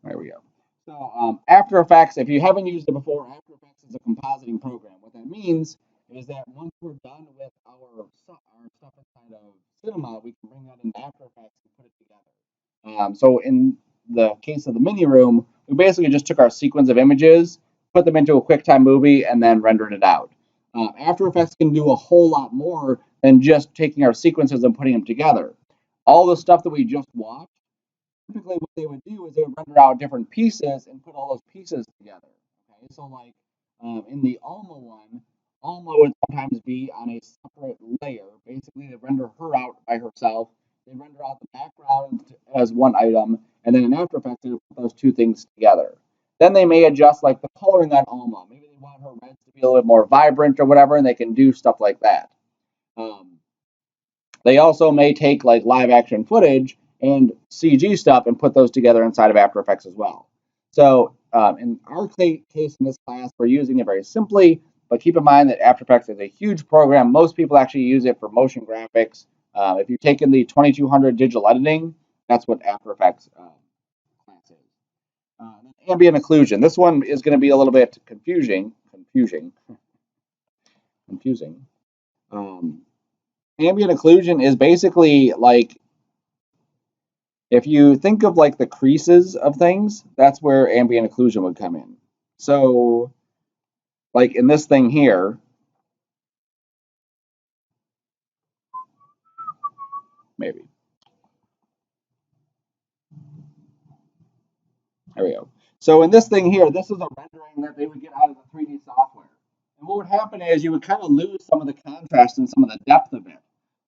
There we go. So After Effects, if you haven't used it before, After Effects is a compositing program. What that means is that once we're done with our stuff inside of Cinema, we can bring that into After Effects and put it together. So in the case of the mini room, we basically just took our sequence of images, put them into a QuickTime movie, and then rendered it out. After Effects can do a whole lot more than just taking our sequences and putting them together. All the stuff that we just watched, typically what they would do is they would render out different pieces and put all those pieces together. Okay, so like in the Alma one, Alma would sometimes be on a separate layer. Basically, they render her out by herself. They render out the background as one item, and then in After Effects, they would put those two things together. Then they may adjust like the coloring on Alma. Maybe they want her reds to be a little bit more vibrant or whatever, and they can do stuff like that. Um, they also may take like live action footage and CG stuff and put those together inside of After Effects as well. So in our case in this class, we're using it very simply, but keep in mind that After Effects is a huge program. Most people actually use it for motion graphics. If you've taken the 2200 digital editing, that's what After Effects class is. Ambient occlusion. This one is going to be a little bit confusing. Um, Ambient occlusion is basically like if you think of like the creases of things, that's where ambient occlusion would come in. So, like in this thing here, maybe. There we go. So in this thing here, this is a rendering that they would get out of the 3D software. And what would happen is you would kind of lose some of the contrast and some of the depth of it.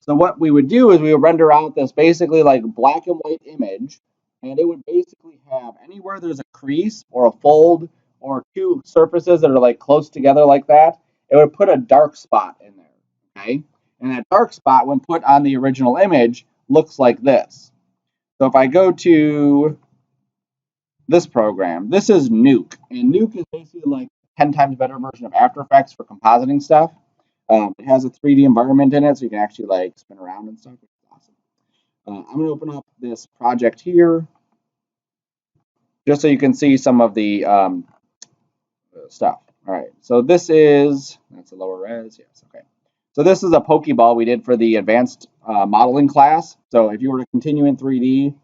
So what we would do is we would render out this basically like black and white image, and it would basically have anywhere there's a crease or a fold or two surfaces that are like close together like that, it would put a dark spot in there. Okay? And that dark spot, when put on the original image, looks like this. So if I go to this program. This is Nuke, and Nuke is basically like a 10 times better version of After Effects for compositing stuff. It has a 3D environment in it, so you can actually like spin around and stuff, which is awesome. I'm going to open up this project here, just so you can see some of the stuff. All right, so this is, that's a lower res, yes, okay. So this is a Pokeball we did for the advanced modeling class. So if you were to continue in 3D,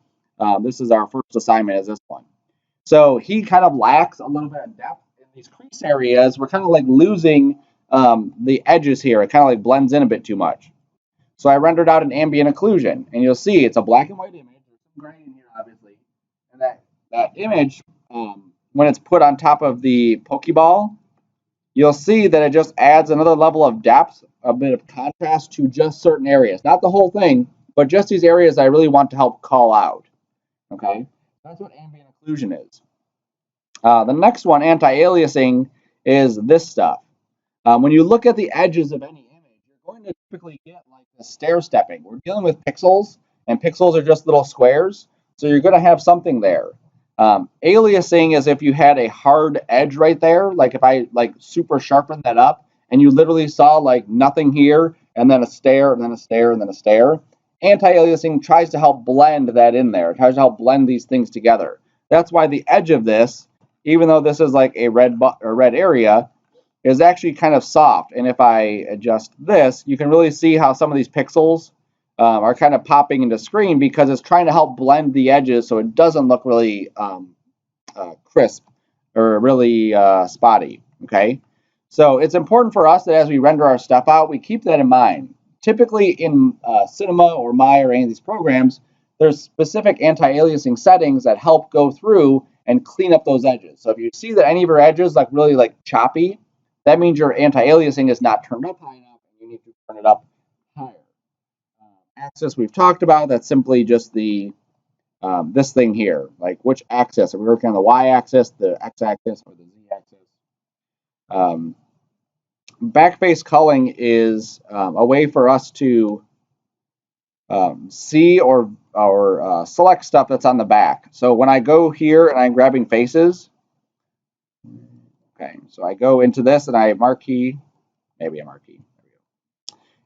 this is our first assignment is this one. So he kind of lacks a little bit of depth in these crease areas. We're kind of like losing the edges here. It kind of like blends in a bit too much. So I rendered out an ambient occlusion, and you'll see it's a black and white image. There's some gray in here, obviously. And that image, when it's put on top of the Pokeball, you'll see that it just adds another level of depth, a bit of contrast to just certain areas. Not the whole thing, but just these areas I really want to help call out. Okay? That's what ambient occlusion is. The next one, anti-aliasing, is this stuff. When you look at the edges of any image, you're going to typically get like the stair stepping. We're dealing with pixels, and pixels are just little squares, so you're going to have something there. Aliasing is if you had a hard edge right there, like if I like super sharpened that up, and you literally saw like nothing here, and then a stair, and then a stair, and then a stair. Anti-aliasing tries to help blend that in there. It tries to help blend these things together. That's why the edge of this, even though this is like a red area, is actually kind of soft. And if I adjust this, you can really see how some of these pixels are kind of popping into screen because it's trying to help blend the edges so it doesn't look really crisp or really spotty. Okay, so it's important for us that as we render our stuff out, we keep that in mind. Typically in Cinema or Maya or any of these programs, there's specific anti-aliasing settings that help go through and clean up those edges. So if you see that any of your edges like really like choppy, that means your anti-aliasing is not turned up high enough and you need to turn it up higher. Axis we've talked about, that's simply just the this thing here, like which axis. Are we working on the y-axis, the x-axis, or the z-axis? Backface culling is a way for us to see or select stuff that's on the back. So when I go here and I'm grabbing faces, okay, so I go into this and I marquee, maybe a marquee,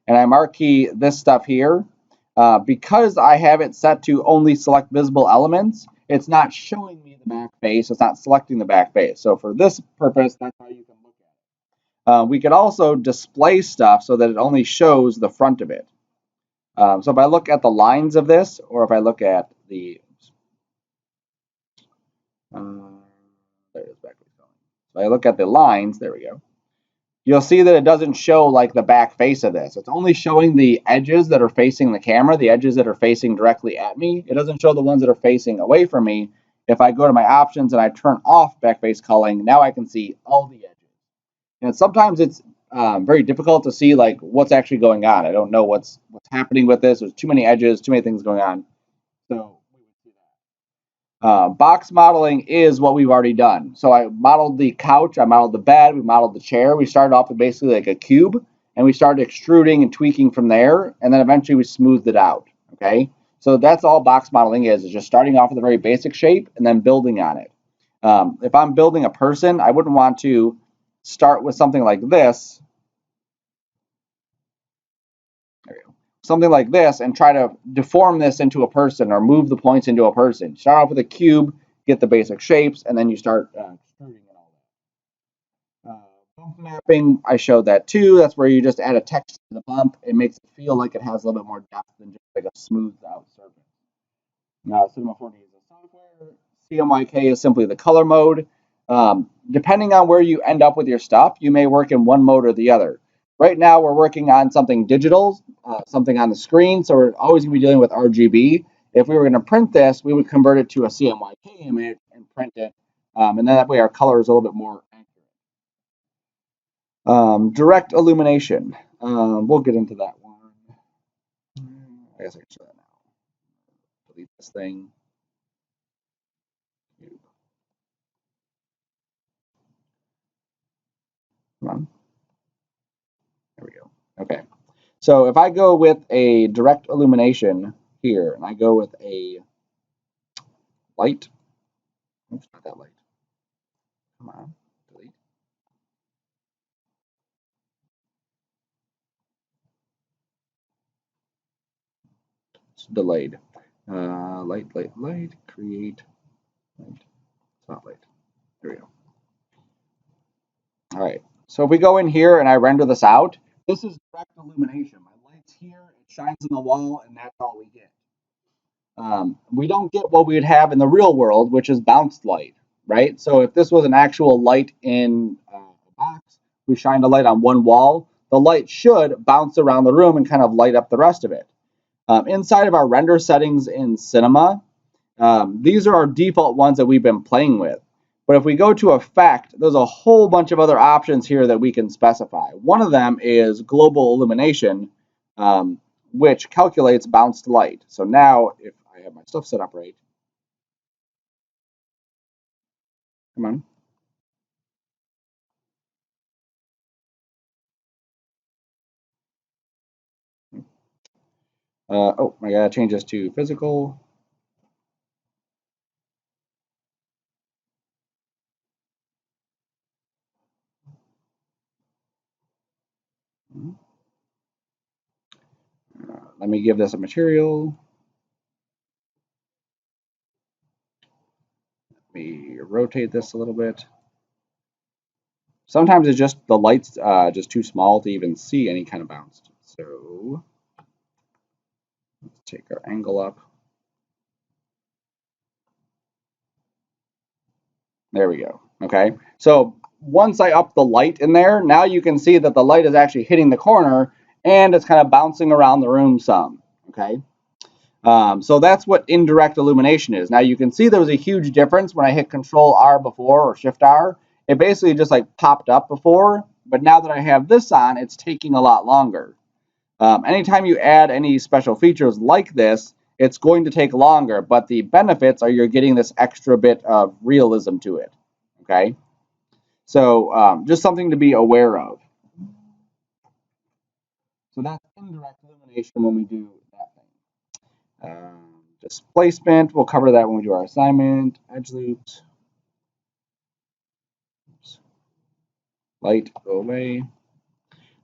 and I marquee this stuff here. Because I have it set to only select visible elements, it's not showing me the back face. It's not selecting the back face. So for this purpose, that's how you can look at it. We could also display stuff so that it only shows the front of it. So if I look at the lines of this, or if I look at the, there it is, back. So I look at the lines, there we go. You'll see that it doesn't show like the back face of this. It's only showing the edges that are facing the camera, the edges that are facing directly at me. It doesn't show the ones that are facing away from me. If I go to my options and I turn off back face culling, now I can see all the edges. And sometimes it's very difficult to see like what's actually going on. I don't know what's happening with this. There's too many edges, too many things going on. So box modeling is what we've already done. So I modeled the couch, I modeled the bed, we modeled the chair. We started off with basically like a cube, and we started extruding and tweaking from there, and then eventually we smoothed it out. Okay, so that's all box modeling is just starting off with a very basic shape and then building on it. If I'm building a person, I wouldn't want to start with something like this. Something like this and try to deform this into a person or move the points into a person. Start off with a cube, get the basic shapes, and then you start extruding and all that. Bump mapping, I showed that too. That's where you just add a texture to the bump. It makes it feel like it has a little bit more depth than just like a smoothed out surface. Now, Cinema 4D is the software. CMYK is simply the color mode. Depending on where you end up with your stuff, you may work in one mode or the other. Right now, we're working on something digital, something on the screen, so we're always going to be dealing with RGB. If we were going to print this, we would convert it to a CMYK image and print it, and then that way our color is a little bit more accurate. Direct illumination. We'll get into that one. I guess I can show that now. Delete this thing. Come on. There we go. Okay. So if I go with a direct illumination here, and I go with a light, oops, not that light. Come on, delete. It's delayed. Light, create, light, spotlight. There we go. All right. So if we go in here and I render this out, this is direct illumination. My light's here, it shines on the wall, and that's all we get. We don't get what we would have in the real world, which is bounced light, right? So if this was an actual light in a box, we shined a light on one wall, the light should bounce around the room and kind of light up the rest of it. Inside of our render settings in Cinema, these are our default ones that we've been playing with. But if we go to Effect, there's a whole bunch of other options here that we can specify. One of them is Global Illumination, which calculates bounced light. So now, if I have my stuff set up right, come on. Oh, I gotta change this to physical. Let me give this a material. Let me rotate this a little bit. Sometimes it's just the light's just too small to even see any kind of bounce. So let's take our angle up. There we go. Okay. So once I up the light in there, now you can see that the light is actually hitting the corner and it's kind of bouncing around the room some. Okay. So that's what indirect illumination is. Now you can see there was a huge difference when I hit Control R before or Shift R. It basically just like popped up before, but now that I have this on, it's taking a lot longer. Anytime you add any special features like this, it's going to take longer, but the benefits are you're getting this extra bit of realism to it. Okay, so just something to be aware of. So that's indirect illumination when we do that thing. Displacement, we'll cover that when we do our assignment. Edge loops. Oops. Light, go away.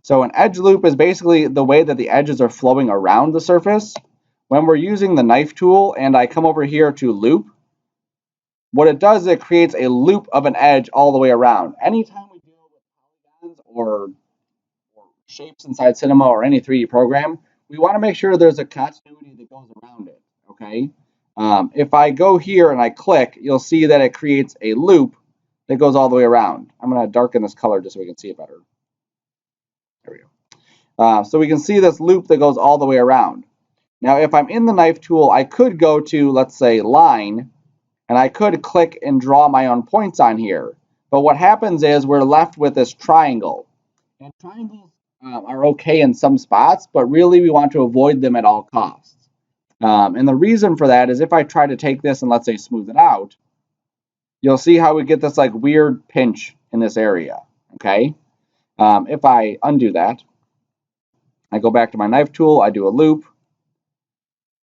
So an edge loop is basically the way that the edges are flowing around the surface. When we're using the knife tool and I come over here to loop, what it does is it creates a loop of an edge all the way around. Anytime we deal with polygons or shapes inside Cinema or any 3D program, we want to make sure there's a continuity that goes around it, okay? If I go here and I click, you'll see that it creates a loop that goes all the way around. I'm going to darken this color just so we can see it better. There we go. So we can see this loop that goes all the way around. Now, if I'm in the knife tool, I could go to, let's say, line, and I could click and draw my own points on here. But what happens is we're left with this triangle. And triangles are okay in some spots, but really we want to avoid them at all costs. And the reason for that is if I try to take this and let's say smooth it out, you'll see how we get this like weird pinch in this area, okay? If I undo that, I go back to my knife tool, I do a loop,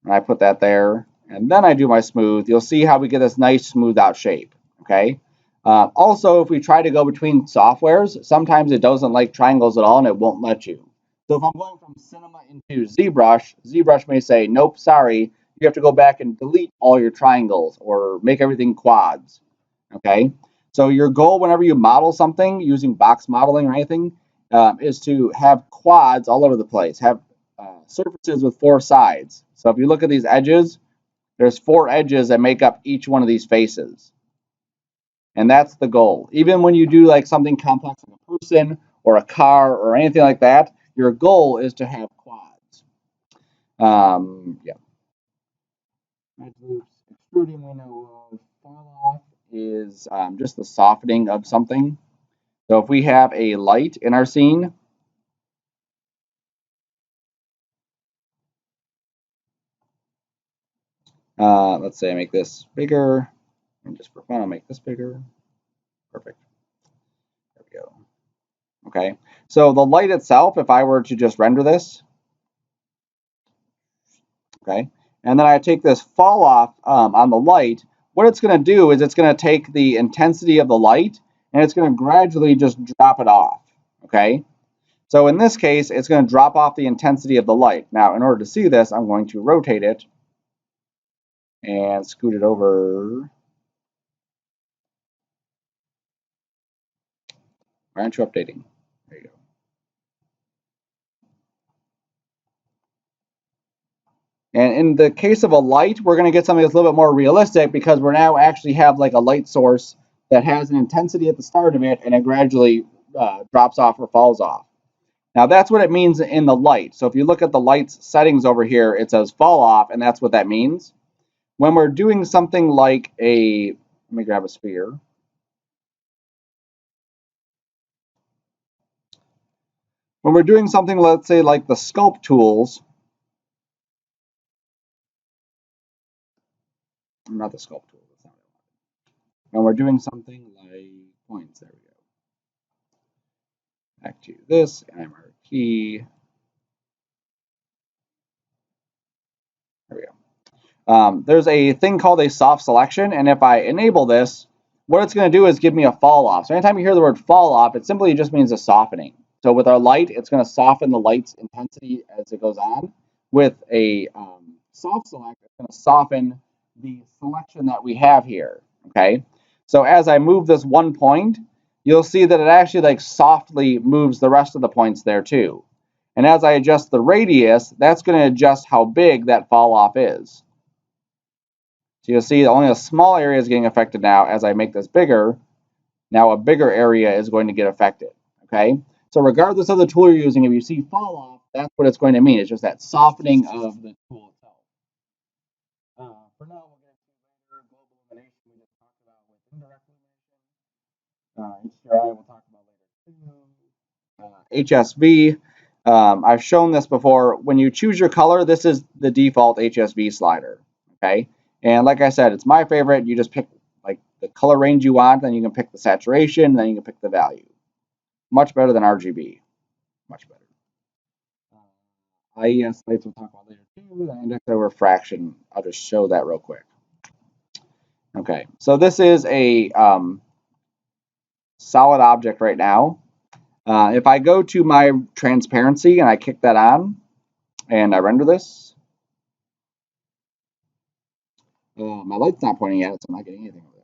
and I put that there, and then I do my smooth, you'll see how we get this nice smooth out shape, okay? Also, if we try to go between softwares, sometimes it doesn't like triangles at all and it won't let you. So if I'm going from Cinema into ZBrush, ZBrush may say, nope, sorry, you have to go back and delete all your triangles or make everything quads, okay? So your goal whenever you model something using box modeling or anything is to have quads all over the place, have surfaces with 4 sides. So if you look at these edges, there's 4 edges that make up each one of these faces. And that's the goal. Even when you do like something complex like a person or a car or anything like that, your goal is to have quads. Yeah. Extruding, we know fall off is just the softening of something. So if we have a light in our scene, let's say I make this bigger, and just for fun, I'll make this bigger. Perfect. There we go. Okay, so the light itself, if I were to just render this, okay, and then I take this fall off on the light, what it's going to do is it's going to take the intensity of the light and it's going to gradually just drop it off, okay? So in this case, it's going to drop off the intensity of the light. Now, in order to see this, I'm going to rotate it and scoot it over. Why aren't you updating? There you go. And in the case of a light, we're going to get something that's a little bit more realistic because we're now actually have like a light source that has an intensity at the start of it and it gradually drops off or falls off. Now that's what it means in the light. So if you look at the light's settings over here, it says fall off, and that's what that means. When we're doing something like let me grab a sphere. When we're doing something, let's say like the sculpt tools, not the sculpt tool, that's not it. When we're doing something like points, there we go. Back to this, and I mark key. There we go. There's a thing called a soft selection, and if I enable this, what it's going to do is give me a fall off. So anytime you hear the word fall off, it simply just means a softening. So with our light, it's going to soften the light's intensity as it goes on. With a soft select, it's going to soften the selection that we have here. Okay. So as I move this one point, you'll see that it actually like softly moves the rest of the points there too. And as I adjust the radius, that's going to adjust how big that fall off is. So you'll see only a small area is getting affected now. As I make this bigger, now a bigger area is going to get affected. Okay. So regardless of the tool you're using, if you see fall off, that's what it's going to mean. It's just that softening of the tool itself. For now, we'll get into later global illumination we just talked about with indirect illumination. HDRI we'll talk about later too. HSV, I've shown this before. When you choose your color, this is the default HSV slider. Okay, and like I said, it's my favorite. You just pick like the color range you want, then you can pick the saturation, and then you can pick the value. Much better than RGB. Much better. IES lights we'll talk about later too. The index of refraction. I'll just show that real quick. Okay, so this is a solid object right now. If I go to my transparency and I kick that on and I render this, my light's not pointing at it, so I'm not getting anything over there.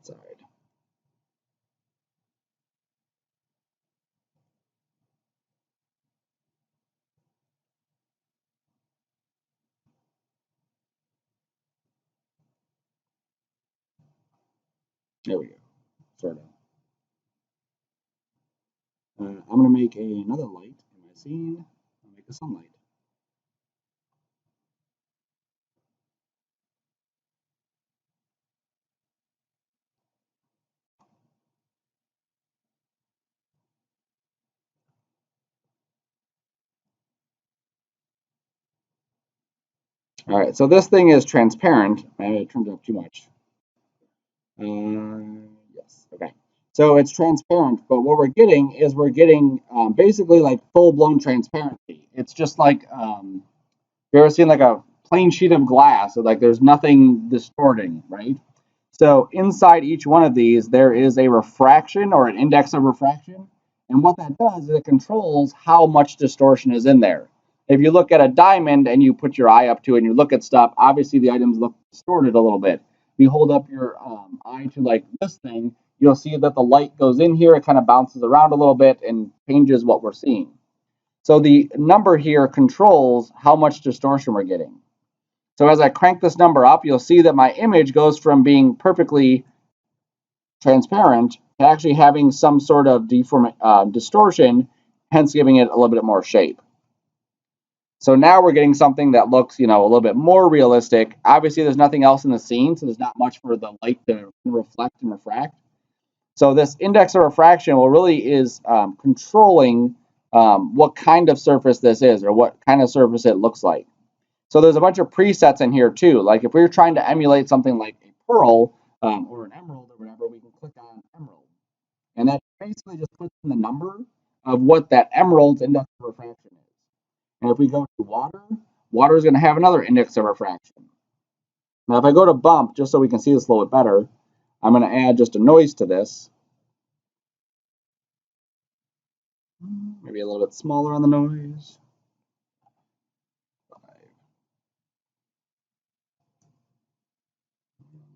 that side. There we go. Sort of. I'm going to make another light in my scene. I'll make a sunlight. All right, so this thing is transparent. Maybe I turned it up too much. Yes, okay. So it's transparent, but what we're getting is basically like full-blown transparency. It's just like you ever seen like a plain sheet of glass, so like there's nothing distorting, right? So inside each one of these, there is a refraction or an index of refraction. And what that does is it controls how much distortion is in there. If you look at a diamond and you put your eye up to it and you look at stuff, obviously the items look distorted a little bit. If you hold up your eye to like this thing, you'll see that the light goes in here, it kind of bounces around a little bit and changes what we're seeing. So the number here controls how much distortion we're getting. So as I crank this number up, you'll see that my image goes from being perfectly transparent to actually having some sort of distortion, hence giving it a little bit more shape. So now we're getting something that looks, a little bit more realistic. Obviously, there's nothing else in the scene, so there's not much for the light to reflect and refract. So this index of refraction really is controlling what kind of surface this is or what kind of surface it looks like. So there's a bunch of presets in here too. Like if we were trying to emulate something like a pearl or an emerald or whatever, we can click on emerald. And that basically just puts in the number of what that emerald's index of refraction is. And if we go to water, water is going to have another index of refraction. Now if I go to bump, just so we can see this a little bit better, I'm going to add just a noise to this. Maybe a little bit smaller on the noise.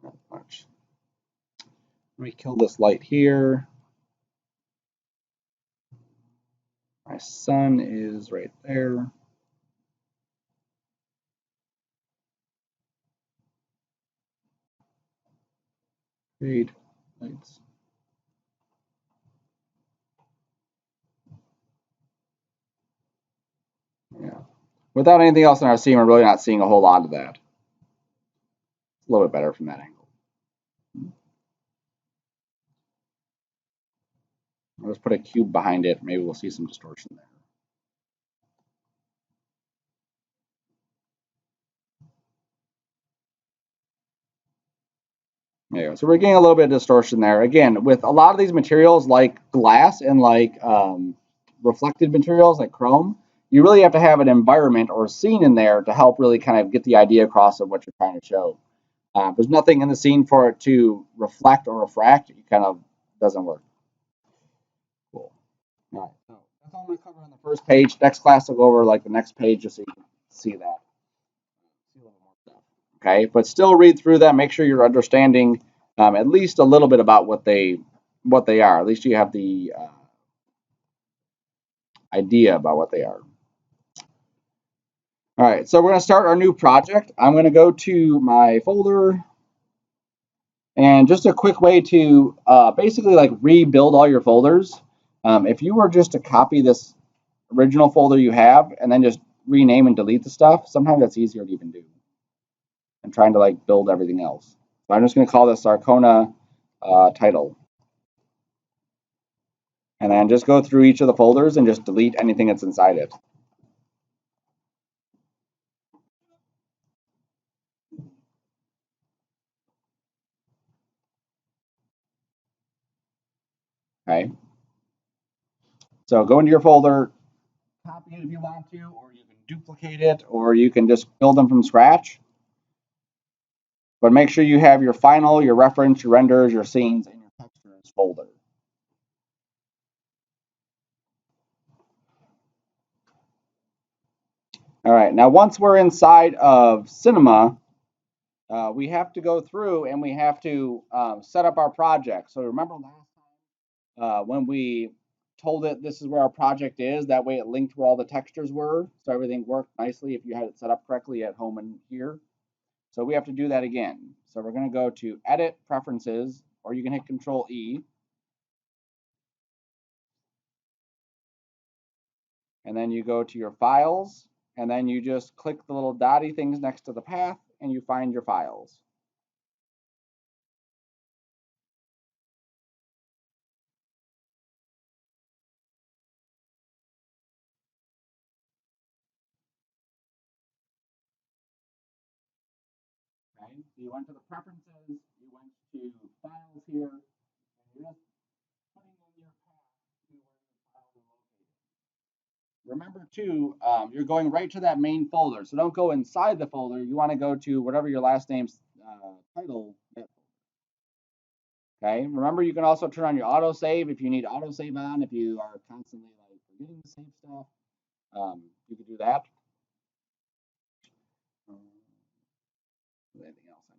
Not much. Let me kill this light here. My sun is right there. Fade lights. Yeah. Without anything else in our scene, we're really not seeing a whole lot of that. It's a little bit better from that angle. I'll just put a cube behind it. Maybe we'll see some distortion there. There you go. So we're getting a little bit of distortion there. Again, with a lot of these materials like glass and like reflected materials like chrome, you really have to have an environment or a scene in there to help really kind of get the idea across of what you're trying to show. There's nothing in the scene for it to reflect or refract. It kind of doesn't work. Cool. All right. So that's all I'm going to cover on the first page. Next class, I'll go over like the next page just so you can see that. See a little more stuff. Okay. But still read through that. Make sure you're understanding at least a little bit about what they are. At least you have the idea about what they are. All right. So we're going to start our new project. I'm going to go to my folder. And just a quick way to basically like rebuild all your folders. If you were just to copy this original folder you have and then just rename and delete the stuff, sometimes that's easier to even do than trying to like build everything else. So I'm just going to call this Sarcona title. And then just go through each of the folders and just delete anything that's inside it. Okay. So go into your folder, copy it if you want to, or you can duplicate it, or you can just build them from scratch. But make sure you have your final, your reference, your renders, your scenes, and your textures folder. All right, now once we're inside of Cinema, we have to go through and we have to set up our project. So remember last time when we told it this is where our project is, that way it linked where all the textures were, so everything worked nicely if you had it set up correctly at home and here. So we have to do that again. So we're going to go to Edit Preferences, or you can hit Control E. And then you go to your files, and then you just click the little dotty things next to the path, and you find your files. Okay, so you went to the preferences, you went to files here, and you're just putting in your path to where your files are located. Remember too, you're going right to that main folder, so don't go inside the folder. You want to go to whatever your last name's title. Okay, remember you can also turn on your autosave if you need autosave on, if you are constantly like forgetting to save stuff. You can do that. Anything else I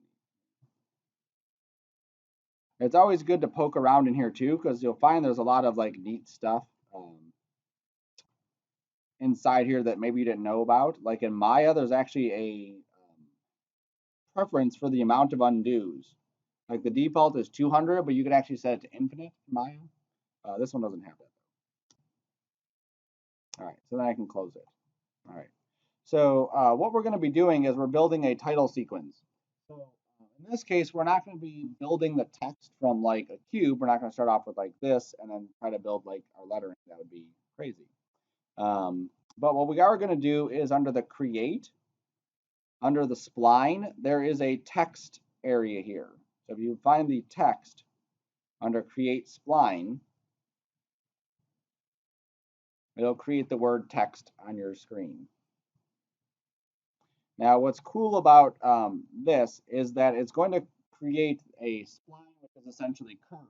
need? It's always good to poke around in here too, because you'll find there's a lot of like neat stuff inside here that maybe you didn't know about. Like in Maya, there's actually a preference for the amount of undos. Like the default is 200, but you can actually set it to infinite in Maya. This one doesn't have that. All right, so then I can close it. All right. So what we're going to be doing is we're building a title sequence. So in this case, we're not going to be building the text from like a cube. We're not going to start off with like this and then try to build like our lettering. That would be crazy. But what we are going to do is under the create, under the spline, there is a text area here. So if you find the text under create spline, it'll create the word text on your screen. Now, what's cool about this is that it's going to create a spline which is essentially curved.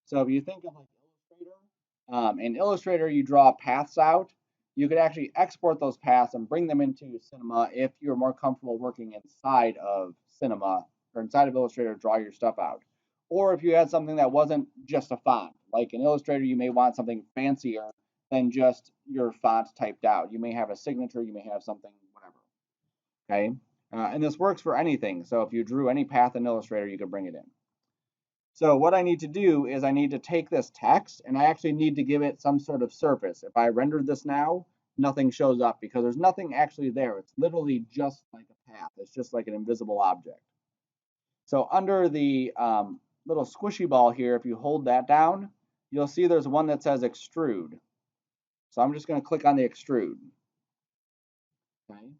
So if you think of like Illustrator, in Illustrator you draw paths out. You could actually export those paths and bring them into Cinema if you're more comfortable working inside of Cinema or inside of Illustrator to draw your stuff out. Or if you had something that wasn't just a font, like in Illustrator you may want something fancier than just your font typed out. You may have a signature, you may have something, whatever. Okay, and this works for anything. So if you drew any path in Illustrator, you could bring it in. So what I need to do is I need to take this text and I actually need to give it some sort of surface. If I render this now, nothing shows up because there's nothing actually there. It's literally just like a path. It's just like an invisible object. So under the little squishy ball here, if you hold that down, you'll see there's one that says extrude. So I'm just going to click on the extrude. Okay.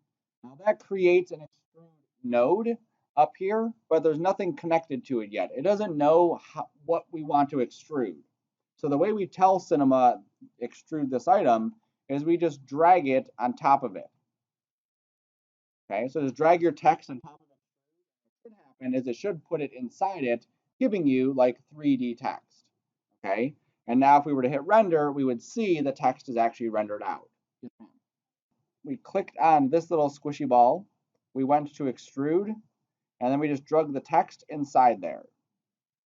Now that creates an extrude node up here, but there's nothing connected to it yet. It doesn't know what we want to extrude. So the way we tell Cinema extrude this item is we just drag it on top of it. Okay, so just drag your text on top of it. What should happen is it should put it inside it, giving you like 3D text. Okay, and now if we were to hit render, we would see the text is actually rendered out. We clicked on this little squishy ball, we went to extrude, and then we just drug the text inside there.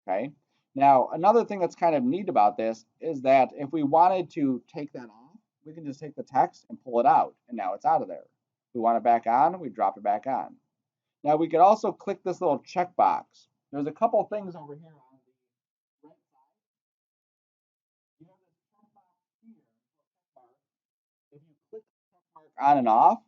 Okay. Now, another thing that's kind of neat about this is that if we wanted to take that off, we can just take the text and pull it out, and now it's out of there. If we want it back on, we drop it back on. Now, we could also click this little checkbox. There's a couple things over here on the right side. You have this checkbox here, check mark. If you click the check mark on and off,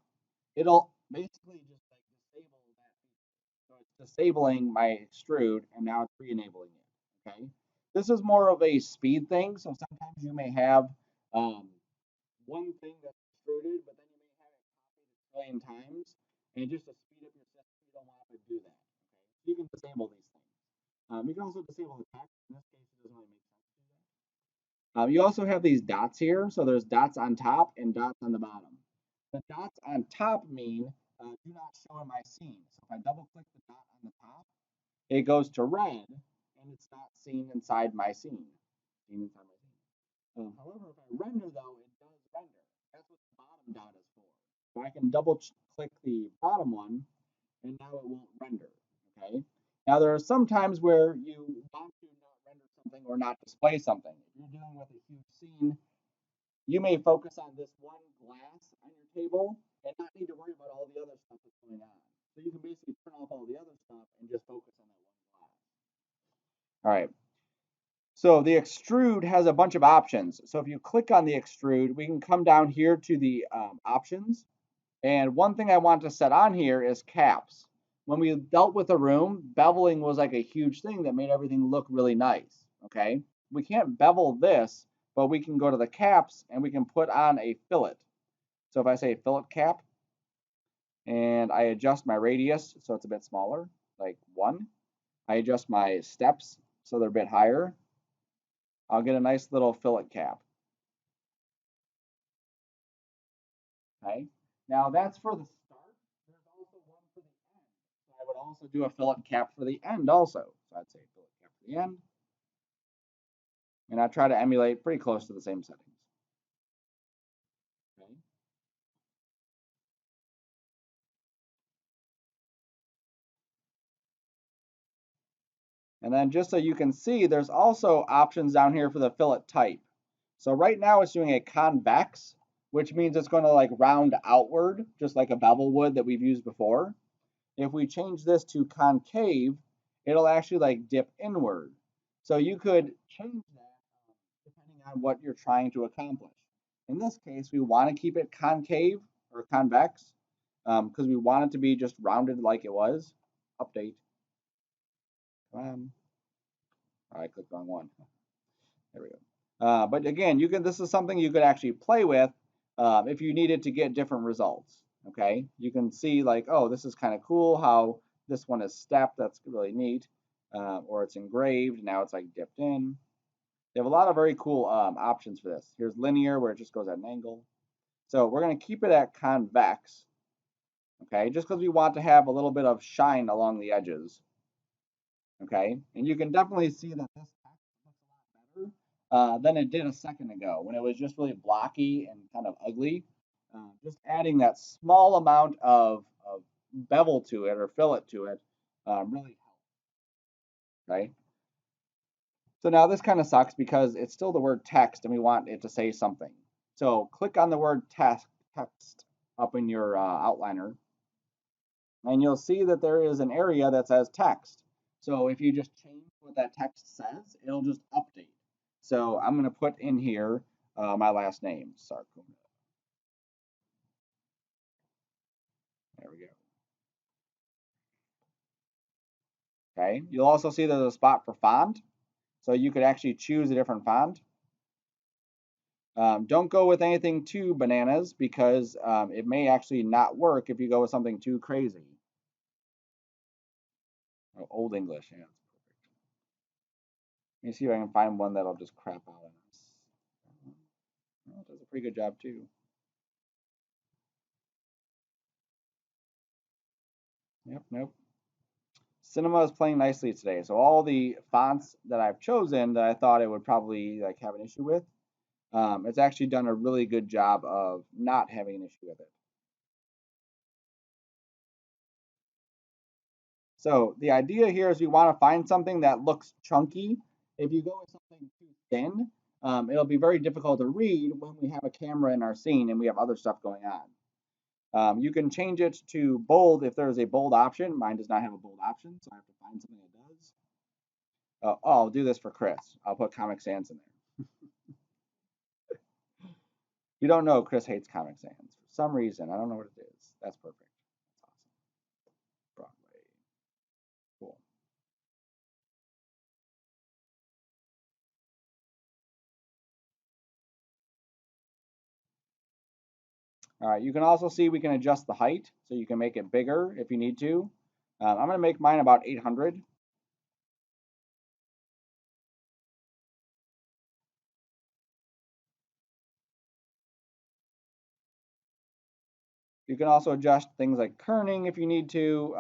it'll basically just like disable that feature. So it's disabling my extrude and now it's re-enabling it. Okay. This is more of a speed thing. So sometimes you may have one thing that's extruded, but then you may have it copied a trillion times. And just to speed up your system, you don't want to do that. Okay. So you can disable these things. You can also disable the text. In this case, it doesn't really make sense to do that. You also have these dots here. So there's dots on top and dots on the bottom. The dots on top mean do not show in my scene. So if I double click the dot on the top, it goes to red and it's not seen inside my scene. However, if I render though, it does render. That's what the bottom dot is for. So I can double click the bottom one and now it won't render. Okay. Now there are some times where you want to not render something or not display something. If you're dealing with a huge scene, you may focus on this one glass on your table and not need to worry about all the other stuff that's going on. So you can basically turn off all the other stuff and just focus on that one glass. All right. So the extrude has a bunch of options. So if you click on the extrude, we can come down here to the options. And one thing I want to set on here is caps. When we dealt with a room, beveling was like a huge thing that made everything look really nice. Okay. We can't bevel this, but we can go to the caps and we can put on a fillet. So if I say fillet cap and I adjust my radius so it's a bit smaller, like 1, I adjust my steps so they're a bit higher, I'll get a nice little fillet cap. Okay. Now that's for the start. There's also one for the end. So I would also do a fillet cap for the end also. So I'd say fillet cap for the end. And I try to emulate pretty close to the same settings. Okay. And then just so you can see, there's also options down here for the fillet type. So right now it's doing a convex, which means it's going to like round outward, just like a bevel would that we've used before. If we change this to concave, it'll actually like dip inward. So you could change that depending on what you're trying to accomplish. In this case, we want to keep it concave or convex because we want it to be just rounded like it was. Update. Come on. I clicked the wrong one. There we go. But again, you can. This is something you could actually play with if you needed to get different results. Okay, you can see like, oh, this is kind of cool how this one is stepped. That's really neat. Or it's engraved. Now it's like dipped in. They have a lot of very cool options for this. Here's linear, where it just goes at an angle. So we're going to keep it at convex. Okay, just because we want to have a little bit of shine along the edges. Okay, and you can definitely see that this text looks a lot better than it did a second ago when it was just really blocky and kind of ugly. Just adding that small amount of bevel to it or fillet to it really helps, right? So now this kind of sucks because it's still the word text and we want it to say something. So click on the word text up in your outliner and you'll see that there is an area that says text. So if you just change what that text says, it'll just update. So I'm going to put in here my last name, Sarkuna. There we go. Okay. You'll also see there's a spot for font. So you could actually choose a different font. Don't go with anything too bananas because it may actually not work if you go with something too crazy. Oh, Old English, yeah, that's perfect. Let me see if I can find one that'll just crap out on us. Well, it does a pretty good job too. Yep, nope. Cinema is playing nicely today. So all the fonts that I've chosen that I thought it would probably like have an issue with, it's actually done a really good job of not having an issue with it. So the idea here is we want to find something that looks chunky. If you go with something too thin, it'll be very difficult to read when we have a camera in our scene and we have other stuff going on. You can change it to bold if there's a bold option. Mine does not have a bold option, so I have to find something that does. Oh, I'll do this for Chris. I'll put Comic Sans in there. If you don't know, Chris hates Comic Sans for some reason. I don't know what it is. That's perfect. That's awesome. Broadway. Cool. All right, you can also see we can adjust the height, so you can make it bigger if you need to. I'm going to make mine about 800. You can also adjust things like kerning if you need to.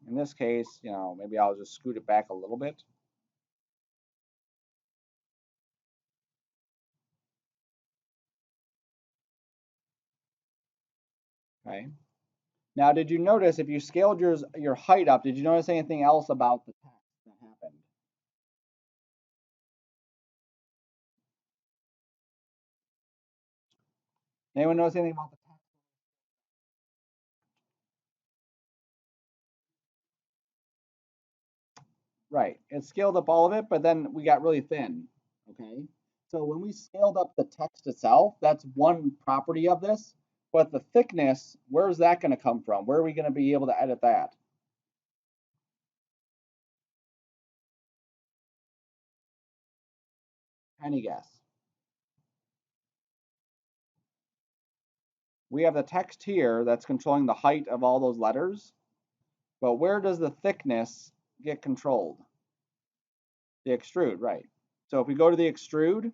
In this case, maybe I'll just scoot it back a little bit. Okay. Now, did you notice if you scaled your height up, did you notice anything else about the text that happened? Anyone notice anything about the text? Right. It scaled up all of it, but then we got really thin. Okay. So when we scaled up the text itself, that's one property of this. But the thickness, where's that going to come from? Where are we going to be able to edit that? Any guess? We have the text here that's controlling the height of all those letters, but where does the thickness get controlled? The extrude, right. So if we go to the extrude,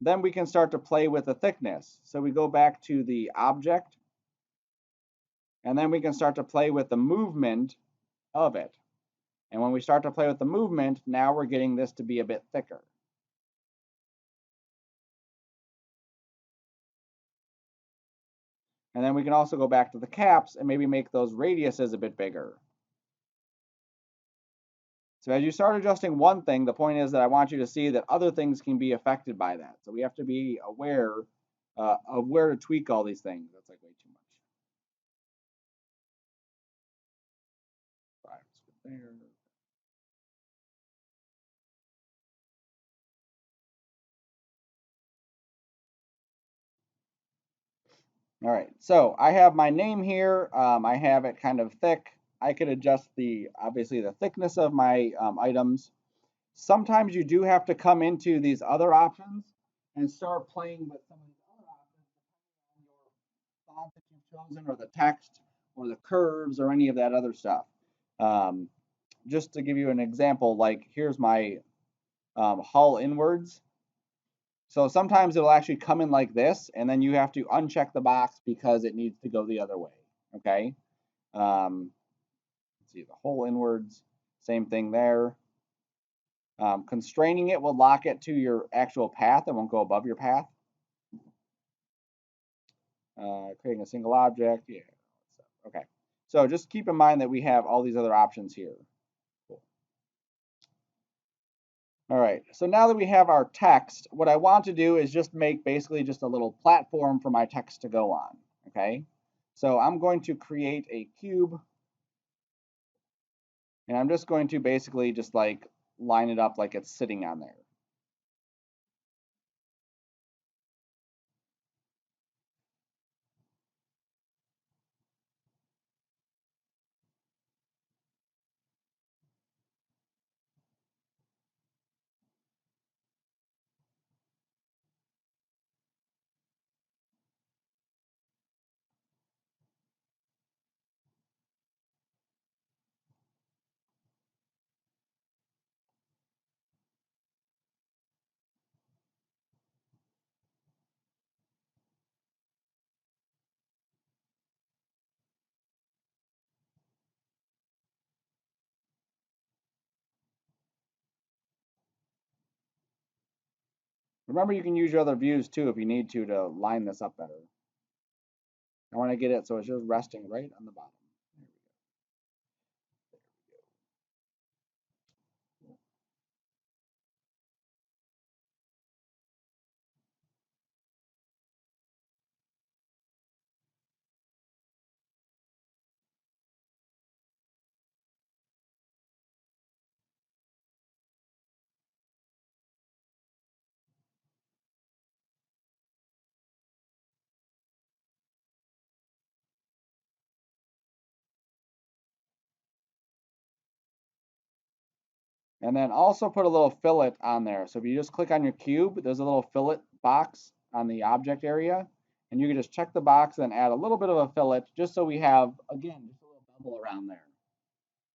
then we can start to play with the thickness. So we go back to the object, and then we can start to play with the movement of it. And when we start to play with the movement, now we're getting this to be a bit thicker. And then we can also go back to the caps and maybe make those radiuses a bit bigger. So as you start adjusting one thing, the point is that I want you to see that other things can be affected by that. So we have to be aware of where to tweak all these things. That's like way too much. Right, there. All right, so I have my name here. I have it kind of thick. I could adjust obviously the thickness of my items. Sometimes you do have to come into these other options and start playing with some of these other options depending on your font that you've chosen or the text or the curves or any of that other stuff. Um, just to give you an example, like here's my hull inwards. So sometimes it'll actually come in like this, and then you have to uncheck the box because it needs to go the other way. Okay. Let's see the hull inwards. Same thing there. Constraining it will lock it to your actual path. It won't go above your path. Creating a single object. Yeah. Okay. So just keep in mind that we have all these other options here. Cool. All right. So now that we have our text, what I want to do is just make basically just a little platform for my text to go on. Okay. So I'm going to create a cube, and I'm just going to basically just like line it up like it's sitting on there. Remember, you can use your other views too if you need to line this up better. I want to get it so it's just resting right on the bottom. And then also put a little fillet on there. So if you just click on your cube, there's a little fillet box on the object area. And you can just check the box and add a little bit of a fillet just so we have, again, just a little bevel around there.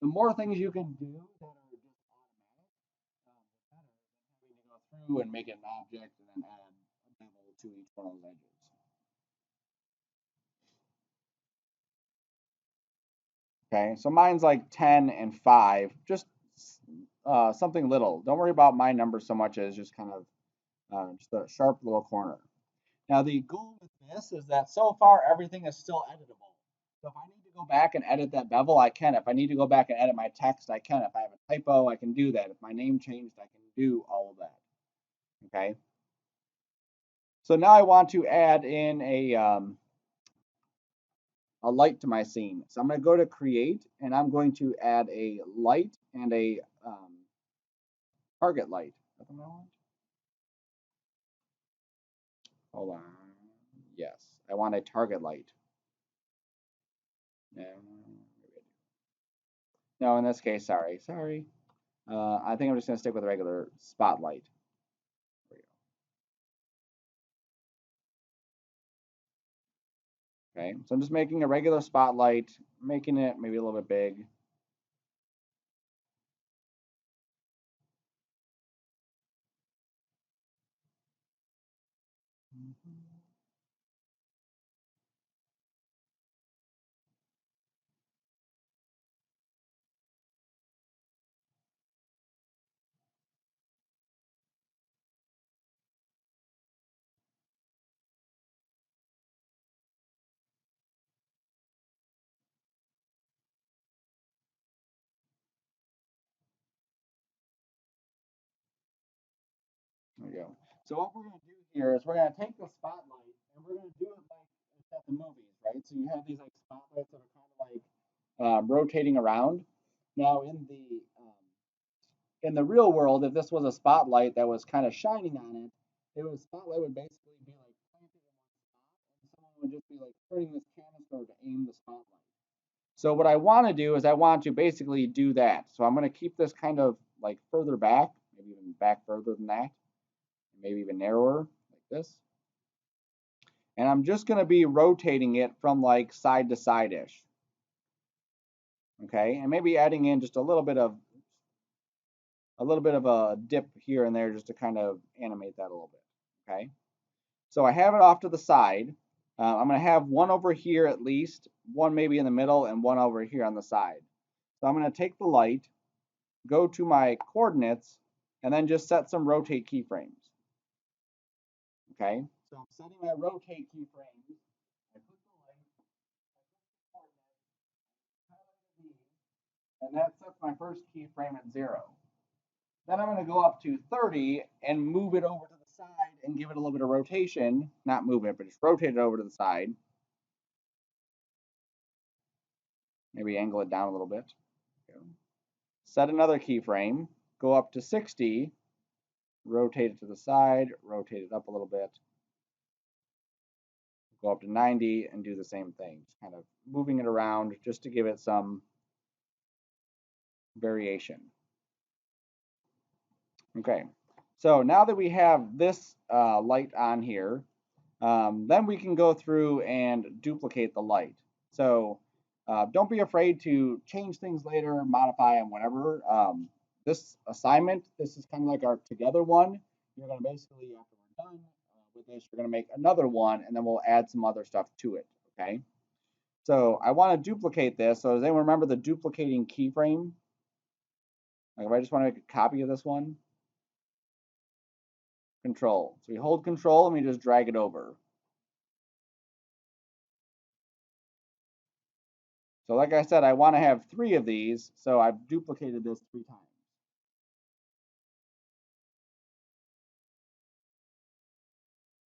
The more things you can do that are just automatic, the better than having to go through and make it an object and then add a bevel to each one of those edges. Okay, so mine's like 10 and 5, just something little. Don't worry about my number so much as just kind of just a sharp little corner. Now the goal with this is that so far everything is still editable. So if I need to go back and edit that bevel, I can. If I need to go back and edit my text, I can. If I have a typo, I can do that. If my name changed, I can do all of that. Okay. So now I want to add in a light to my scene. So I'm going to go to create and I'm going to add a light and a target light. Is that what I want? Hold on. Yes, I want a target light. No, in this case, sorry. I think I'm just going to stick with a regular spotlight. There we go. Okay, so I'm just making a regular spotlight, making it maybe a little bit big. There we go. So what we're going to do here is we're going to take the spotlight and we're going to do it like it's at the movies, right? So you have these like spotlights that are kind of like rotating around. Now in the real world, if this was a spotlight that was kind of shining on it, spotlight would basically be like planted in one spot, and someone would just be like turning this canister to aim the spotlight. So what I want to do is I want to basically do that. So I'm going to keep this kind of like further back, maybe even back further than that, maybe even narrower like this. And I'm just going to be rotating it from like side to side-ish. Okay, and maybe adding in just a little bit of a dip here and there just to kind of animate that a little bit. Okay, so I have it off to the side. I'm going to have one over here at least, one maybe in the middle, and one over here on the side. So I'm going to take the light, go to my coordinates, and then just set some rotate keyframes. Okay, so I'm setting my rotate keyframes. I put the light, I put the coordinates, highlight the V, and that sets my first keyframe at 0. Then I'm going to go up to 30 and move it over to the side and give it a little bit of rotation. Not move it, but just rotate it over to the side. Maybe angle it down a little bit. Set another keyframe. Go up to 60. Rotate it to the side. Rotate it up a little bit. Go up to 90 and do the same thing. Just kind of moving it around just to give it some variation. Okay, so now that we have this light on here, then we can go through and duplicate the light. So don't be afraid to change things later, modify them, whatever. This assignment, this is kind of like our together one. You're going to basically, after we're done with this, you're going to make another one, and then we'll add some other stuff to it, okay? So I want to duplicate this. So does anyone remember the duplicating keyframe? Like if I just want to make a copy of this one, Control. So we hold Control and we just drag it over. So like I said, I want to have 3 of these, so I've duplicated this 3 times.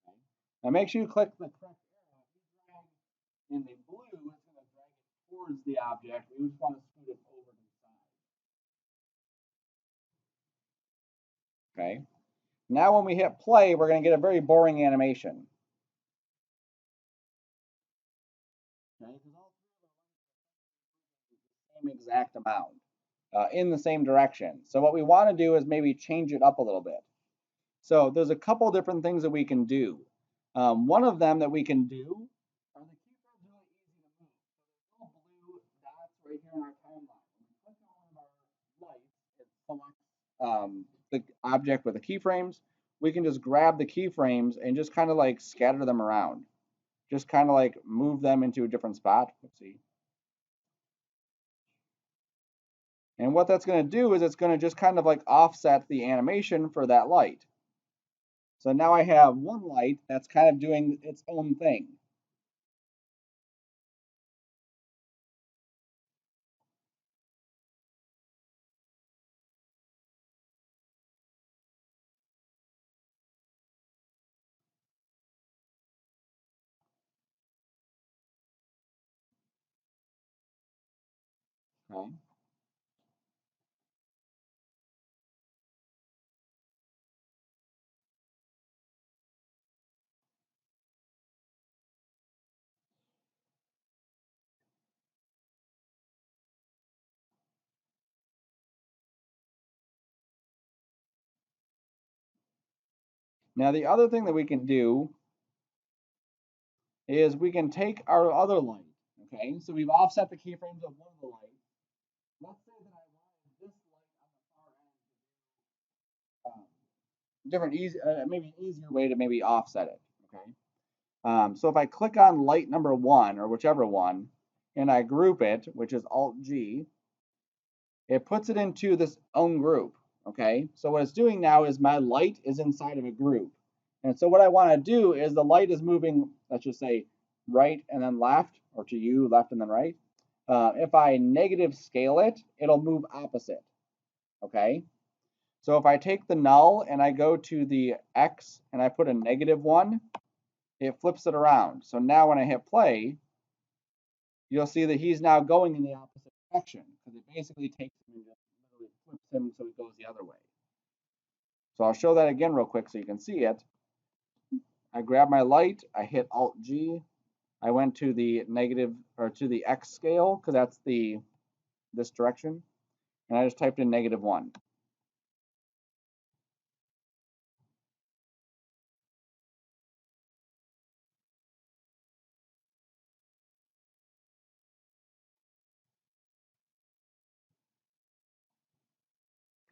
Okay. Now make sure you click the correct arrow. If you drag in the blue, it's going to drag it towards the object. We just want to scoot it over to the side. Okay. Now when we hit play, we're going to get a very boring animation. Okay, because all 3 of them are the same exact amount in the same direction. So what we want to do is maybe change it up a little bit. So there's a couple different things that we can do. One of them that we can do are the keyframes really easy to move. So there's little blue dots right here in our timeline. When we click on one of our lights, it selects the object with the keyframes. We can just grab the keyframes and just kind of like scatter them around. Just kind of like move them into a different spot. Let's see. And what that's going to do is it's going to just kind of like offset the animation for that light. So now I have one light that's kind of doing its own thing. Okay. Now the other thing that we can do is we can take our other light. Okay, so we've offset the keyframes of one of the lights. Let's say that I wanted this light on the far end different, easy, maybe an easier way to maybe offset it. Okay, so if I click on light number one or whichever one, and I group it, which is Alt G, it puts it into this own group. Okay, so what it's doing now is my light is inside of a group. And so what I want to do is the light is moving, let's just say right and then left, or to you, left and then right. If I negative scale it, it'll move opposite. Okay, so if I take the null and I go to the X and I put a -1, it flips it around. So now when I hit play, you'll see that he's now going in the opposite direction because it basically takes him and just literally flips him so he goes the other way. So I'll show that again real quick so you can see it. I grab my light, I hit Alt G, I went to the negative or to the X scale because that's this direction, and I just typed in -1.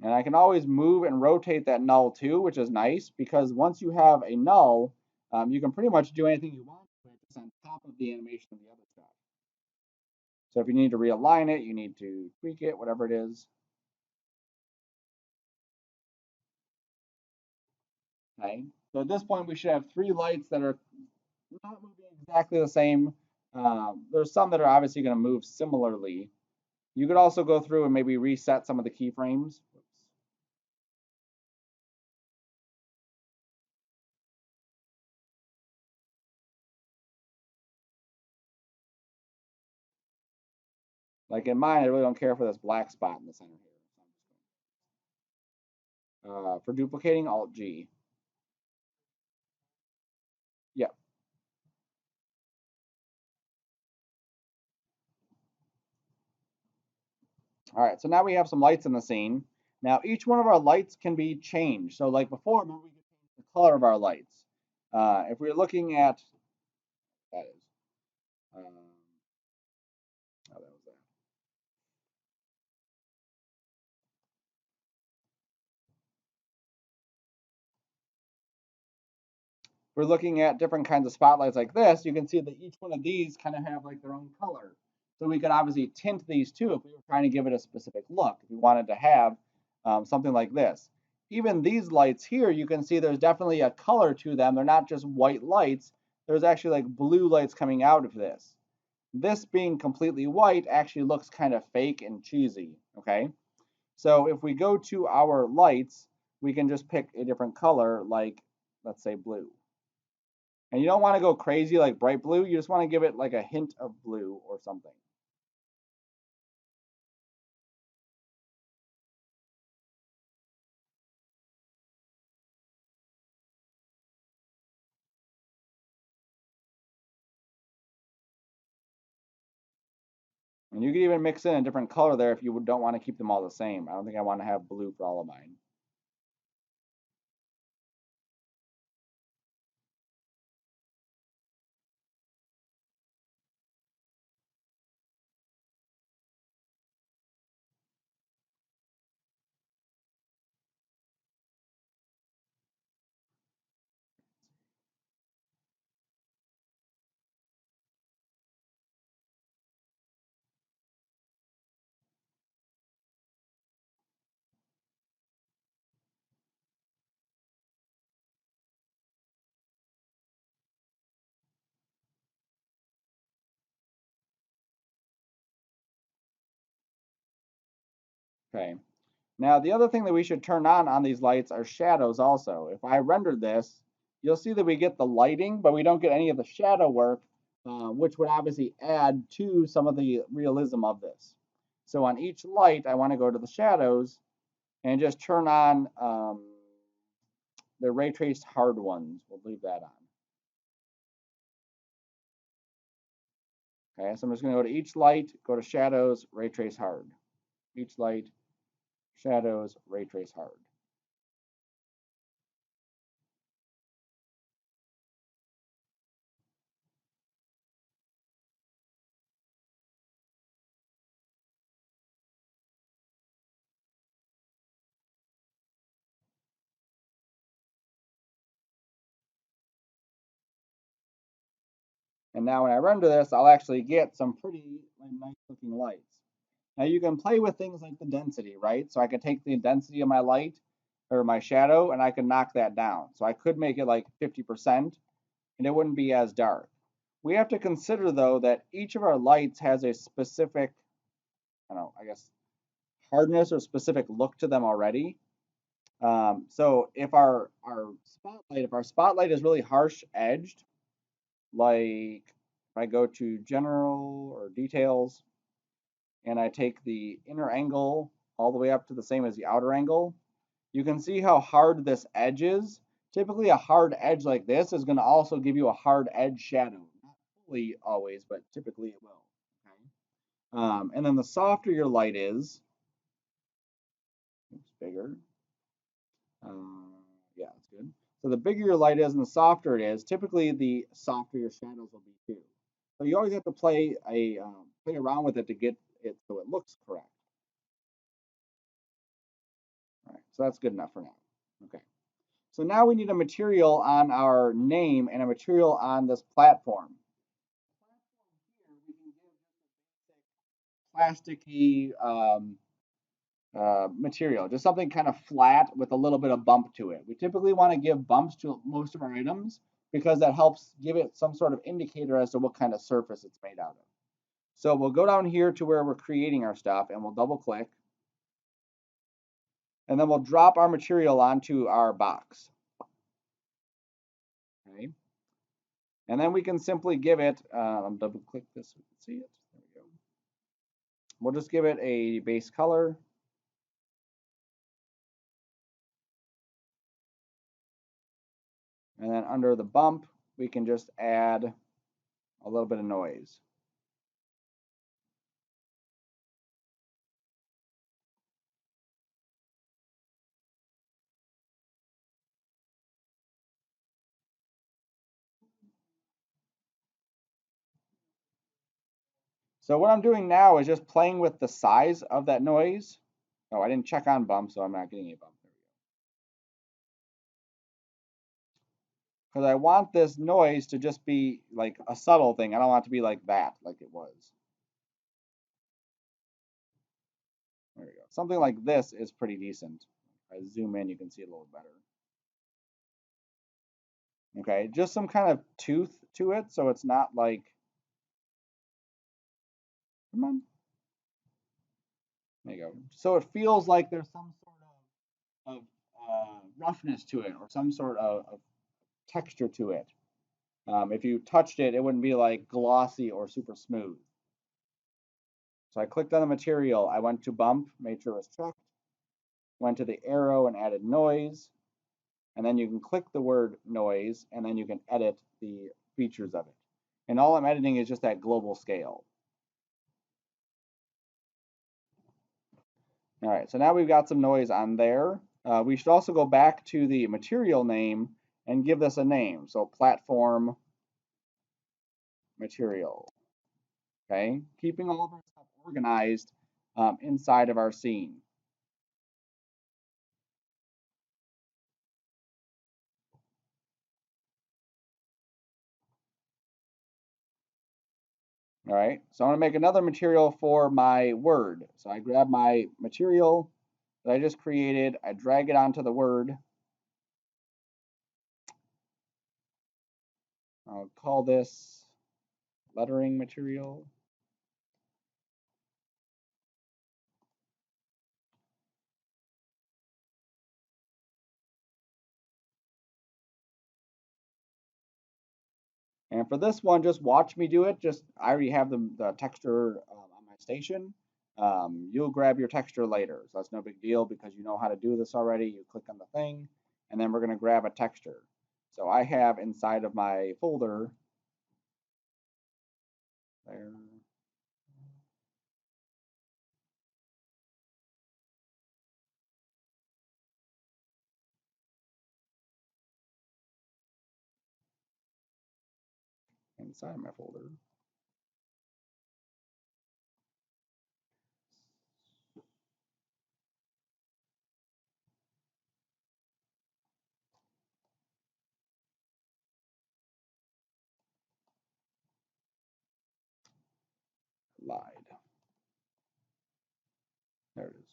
And I can always move and rotate that null too, which is nice because once you have a null, you can pretty much do anything you want to it just on top of the animation of the other stuff. So if you need to realign it, you need to tweak it, whatever it is. Okay. So at this point, we should have three lights that are not moving exactly the same. There's some that are obviously going to move similarly. You could also go through and maybe reset some of the keyframes. Like in mine, I really don't care for this black spot in the center here. For duplicating, Alt G. Yeah. All right. So now we have some lights in the scene. Now each one of our lights can be changed. So like before, remember we could change the color of our lights. If we're looking at that is, oh, that was that. We're looking at different kinds of spotlights like this, you can see that each one of these kind of have like their own color. So we could obviously tint these too if we were trying to give it a specific look. If we wanted to have something like this. Even these lights here, you can see there's definitely a color to them. They're not just white lights. There's actually like blue lights coming out of this. This being completely white actually looks kind of fake and cheesy, okay? So if we go to our lights, we can just pick a different color like, let's say blue. And you don't want to go crazy like bright blue. You just want to give it like a hint of blue or something. And you can even mix in a different color there if you don't want to keep them all the same. I don't think I want to have blue for all of mine. Okay. Now the other thing that we should turn on these lights are shadows also. If I rendered this, you'll see that we get the lighting, but we don't get any of the shadow work, which would obviously add to some of the realism of this. So on each light, I want to go to the shadows and just turn on the ray traced hard ones. We'll leave that on. Okay, so I'm just going to go to each light, go to shadows, ray trace hard. Each light, shadows, ray trace hard. And now when I render this, I'll actually get some pretty nice looking lights. Now you can play with things like the density, right? So I could take the density of my light or my shadow and I could knock that down. So I could make it like 50% and it wouldn't be as dark. We have to consider though that each of our lights has a specific, I don't know, I guess hardness or specific look to them already. So if our spotlight is really harsh edged, like if I go to general or details and I take the inner angle all the way up to the same as the outer angle, you can see how hard this edge is. Typically a hard edge like this is going to also give you a hard edge shadow. Not fully always, but typically it will. Okay. And then the softer your light is, it's bigger. Yeah, that's good. So the bigger your light is and the softer it is, typically the softer your shadows will be too. So you always have to play around with it to get it so it looks correct. All right, so that's good enough for now. Okay. So now we need a material on our name and a material on this platform. Here we can give just a basic plasticky material, just something kind of flat with a little bit of bump to it. We typically want to give bumps to most of our items because that helps give it some sort of indicator as to what kind of surface it's made out of. So we'll go down here to where we're creating our stuff and we'll double click. And then we'll drop our material onto our box. Okay. And then we can simply give it, double click this so we can see it. There we go. We'll just give it a base color. And then under the bump, we can just add a little bit of noise. So what I'm doing now is just playing with the size of that noise. Oh, I didn't check on bump, so I'm not getting a bump. There we go. Because I want this noise to just be like a subtle thing. I don't want it to be like that, like it was. There we go. Something like this is pretty decent. If I zoom in, you can see it a little better. Okay, just some kind of tooth to it, so it's not like, come on. There you go. So it feels like there's some sort of roughness to it or some sort of texture to it. If you touched it, it wouldn't be like glossy or super smooth. So I clicked on the material. I went to bump, made sure it was checked, went to the arrow and added noise. And then you can click the word noise and then you can edit the features of it. And all I'm editing is just that global scale. All right, so now we've got some noise on there. We should also go back to the material name and give this a name. So platform material. Okay, keeping all of our stuff organized inside of our scene. All right, so I'm gonna make another material for my word. So I grab my material that I just created, I drag it onto the word. I'll call this lettering material. And for this one, just watch me do it. I already have the texture on my station. you'll grab your texture later. So that's no big deal because you know how to do this already. You click on the thing, and then we're going to grab a texture. So I have inside of my folder there. Inside my folder. Lied. There it is.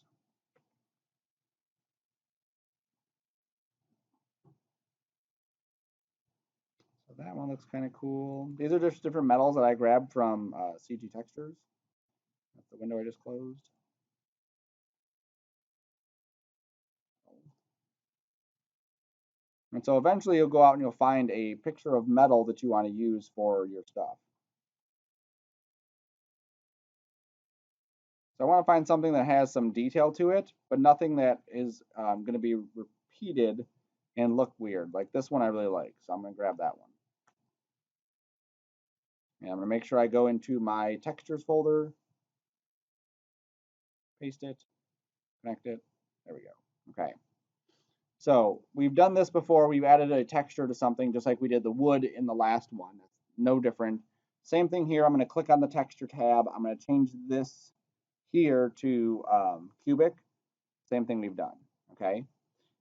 So that one looks kind of cool. These are just different metals that I grabbed from CG Textures. That's the window I just closed. And so eventually you'll go out and you'll find a picture of metal that you want to use for your stuff. So I want to find something that has some detail to it, but nothing that is going to be repeated and look weird. Like this one I really like, so I'm going to grab that one. And I'm going to make sure I go into my textures folder, paste it, connect it. There we go. Okay. So we've done this before. We've added a texture to something just like we did the wood in the last one. That's no different. Same thing here. I'm going to click on the texture tab. I'm going to change this here to cubic. Same thing we've done. Okay.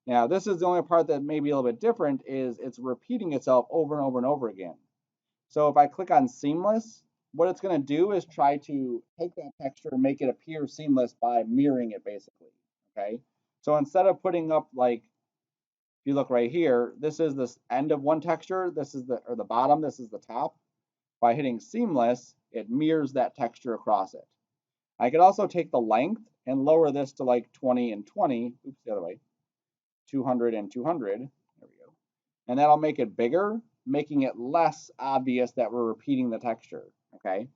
Now this is the only part that may be a little bit different is it's repeating itself over and over and over again. So if I click on seamless, what it's going to do is try to take that texture and make it appear seamless by mirroring it basically. Okay. So instead of putting up like if you look right here, this is the end of one texture, this is the bottom, this is the top. By hitting seamless, it mirrors that texture across it. I could also take the length and lower this to like 20 and 20, oops, the other way, 200 and 200, there we go. And that'll make it bigger, making it less obvious that we're repeating the texture, okay?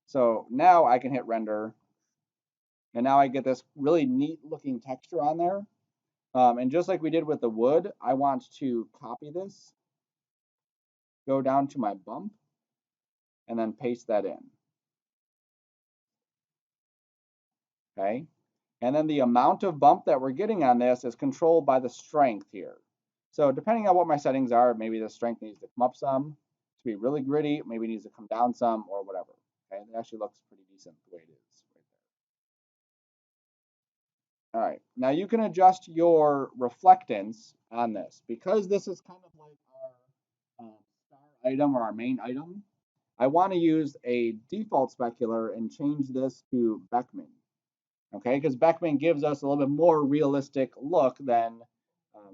So now I can hit render, and now I get this really neat looking texture on there. And just like we did with the wood, I want to copy this, go down to my bump, and then paste that in. Okay. And then the amount of bump that we're getting on this is controlled by the strength here. So depending on what my settings are, maybe the strength needs to come up some to be really gritty, maybe it needs to come down some or whatever. Okay. It actually looks pretty decent the way it is right there. All right. Now you can adjust your reflectance on this because this is kind of like our star item or our main item. I want to use a default specular and change this to Beckman. Okay, because Beckman gives us a little bit more realistic look than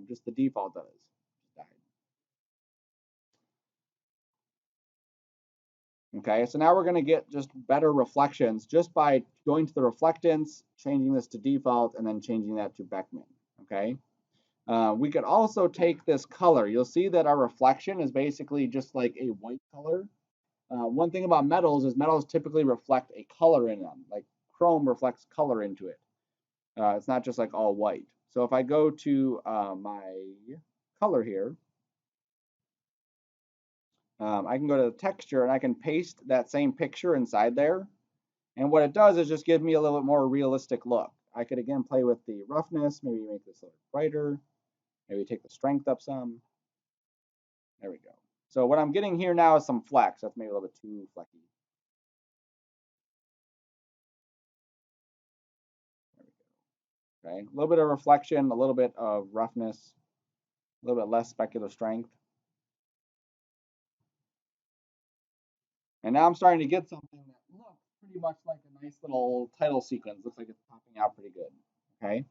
just the default does. Okay, so now we're going to get just better reflections just by going to the reflectance, changing this to default, and then changing that to Beckman. Okay, we could also take this color. You'll see that our reflection is basically just like a white color. One thing about metals is metals typically reflect a color in them, like chrome reflects color into it. It's not just like all white. So if I go to my color here, I can go to the texture and I can paste that same picture inside there. And what it does is just give me a little bit more realistic look. I could again play with the roughness, maybe make this a little brighter, maybe take the strength up some. There we go. So what I'm getting here now is some flex. That's maybe a little bit too flecky. There we go. Okay, a little bit of reflection, a little bit of roughness, a little bit less specular strength. And now I'm starting to get something that looks pretty much like a nice little title sequence. Looks like it's popping out pretty good. Okay.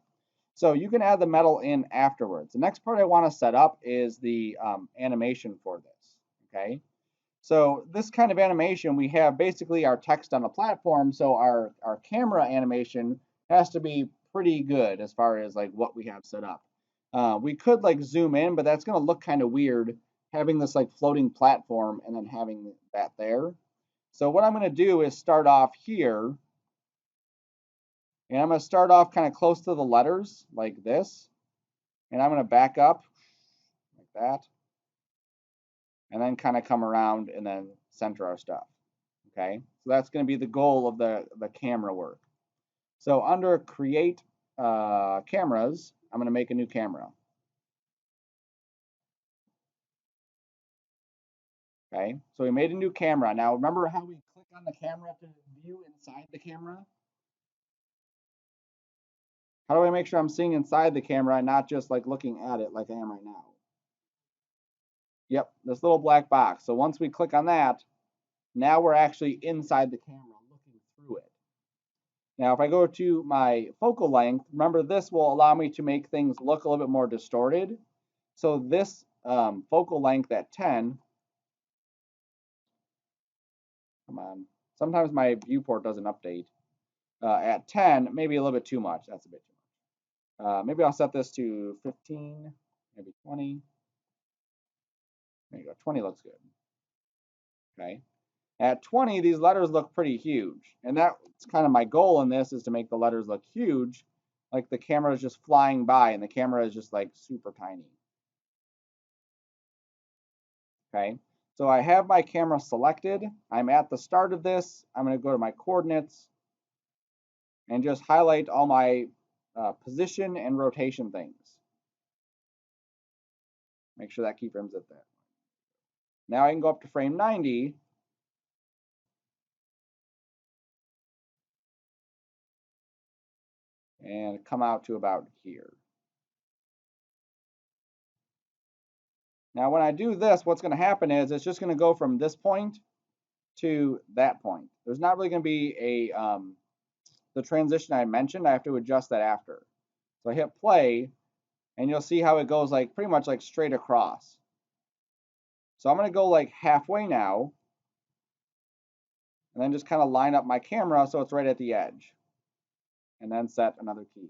So you can add the metal in afterwards. The next part I want to set up is the animation for this. Okay. So this kind of animation, we have basically our text on a platform. So our camera animation has to be pretty good as far as like what we have set up. We could like zoom in, but that's going to look kind of weird having this like floating platform and then having that there. So what I'm going to do is start off here And I'm going to start off kind of close to the letters like this. And I'm going to back up like that. And then kind of come around and then center our stuff. Okay, so that's going to be the goal of the camera work. So under create cameras, I'm going to make a new camera. Okay, so we made a new camera. Now remember how we click on the camera to view inside the camera? How do I make sure I'm seeing inside the camera and not just like looking at it like I am right now? Yep, this little black box. So once we click on that, now we're actually inside the camera looking through it. Now if I go to my focal length, remember this will allow me to make things look a little bit more distorted. So this focal length at 10, come on, sometimes my viewport doesn't update. At 10, maybe a little bit too much. That's a bit too much. Maybe I'll set this to 15, maybe 20. There you go, 20 looks good. Okay. At 20, these letters look pretty huge. And that's kind of my goal in this is to make the letters look huge, like the camera is just flying by and the camera is just like super tiny. Okay. So I have my camera selected. I'm at the start of this. I'm going to go to my coordinates and just highlight all my position and rotation things. Make sure that keyframe's at that. Now I can go up to frame 90 and come out to about here. Now when I do this, what's going to happen is it's just going to go from this point to that point. There's not really going to be a the transition I mentioned. I have to adjust that after. So I hit play, and you'll see how it goes like pretty much like straight across. So I'm going to go like halfway now, and then just kind of line up my camera so it's right at the edge, and then set another key.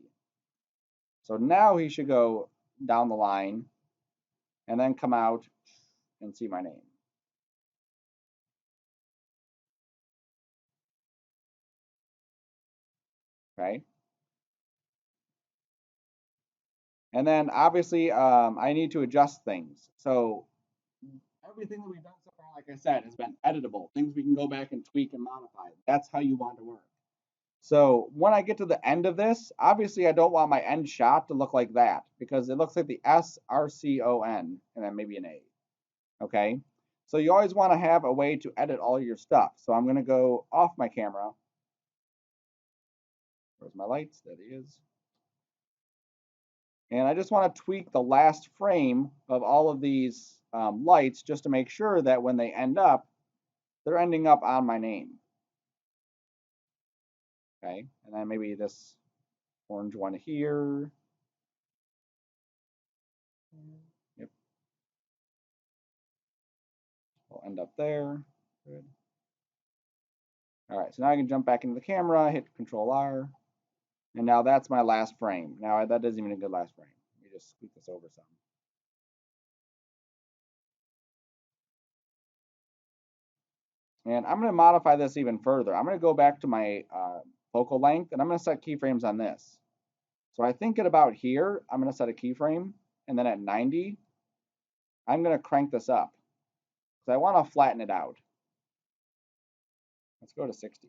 So now he should go down the line, and then come out and see my name. Okay. And then obviously I need to adjust things. So everything that we've done so far, like I said, has been editable. Things we can go back and tweak and modify. That's how you want to work. So when I get to the end of this, obviously I don't want my end shot to look like that because it looks like the SRCON and then maybe an A. Okay. So you always want to have a way to edit all your stuff. So I'm going to go off my camera. Where's my lights? There it is. And I just want to tweak the last frame of all of these lights just to make sure that when they end up, they're ending up on my name. Okay, and then maybe this orange one here. Yep, will end up there. Good. All right, so now I can jump back into the camera, hit Control R, and now that's my last frame. Now that isn't even a good last frame. Let me just scoot this over some. And I'm going to modify this even further. I'm going to go back to my focal length, and I'm going to set keyframes on this. So I think at about here, I'm going to set a keyframe, and then at 90, I'm going to crank this up because I want to flatten it out. Let's go to 60.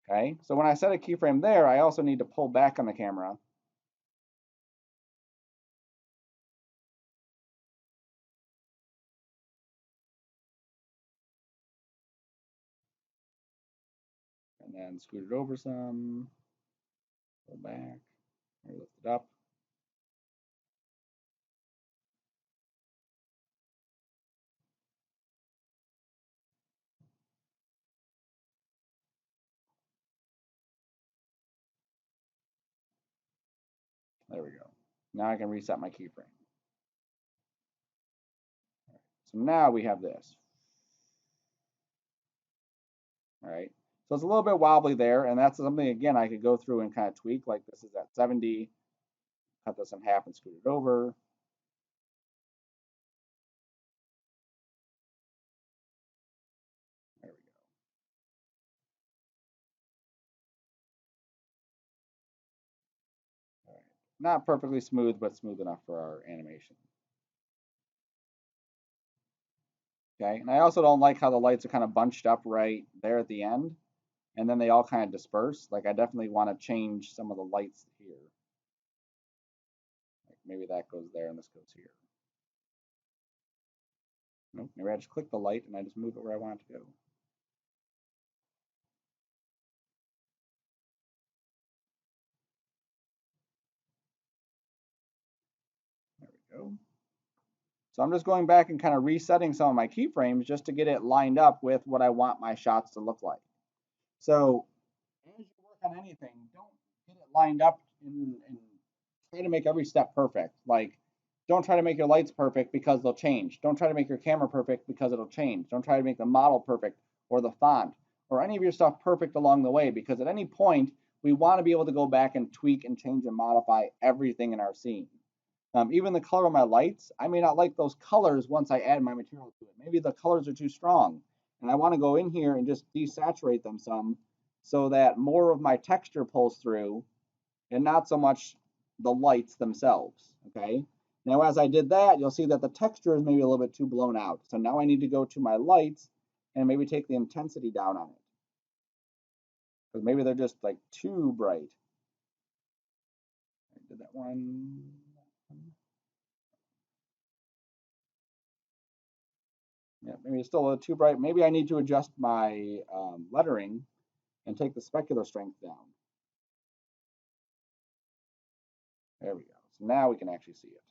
Okay, so when I set a keyframe there, I also need to pull back on the camera. And then scoot it over some, pull back, or lift it up. There we go. Now I can reset my keyframe. So now we have this. All right. So it's a little bit wobbly there, and that's something, again, I could go through and kind of tweak, like this is at 70, cut this in half and scoot it over. There we go. not perfectly smooth, but smooth enough for our animation. Okay, and I also don't like how the lights are kind of bunched up right there at the end, and then they all kind of disperse. Like I definitely want to change some of the lights here. Like maybe that goes there and this goes here. Nope, maybe I just click the light and I just move it where I want it to go. There we go. So I'm just going back and kind of resetting some of my keyframes just to get it lined up with what I want my shots to look like. So as you work on anything, don't get it lined up and try to make every step perfect. Like, don't try to make your lights perfect because they'll change. Don't try to make your camera perfect because it'll change. Don't try to make the model perfect or the font or any of your stuff perfect along the way, because at any point we want to be able to go back and tweak and change and modify everything in our scene. Even the color of my lights, I may not like those colors once I add my material to it. Maybe the colors are too strong, and I want to go in here and just desaturate them some so that more of my texture pulls through and not so much the lights themselves, okay? Now, as I did that, you'll see that the texture is maybe a little bit too blown out. So now I need to go to my lights and maybe take the intensity down on it, because maybe they're just like too bright. I did that one. Yeah, maybe it's still a little too bright. Maybe I need to adjust my lettering and take the specular strength down. There we go. So now we can actually see it.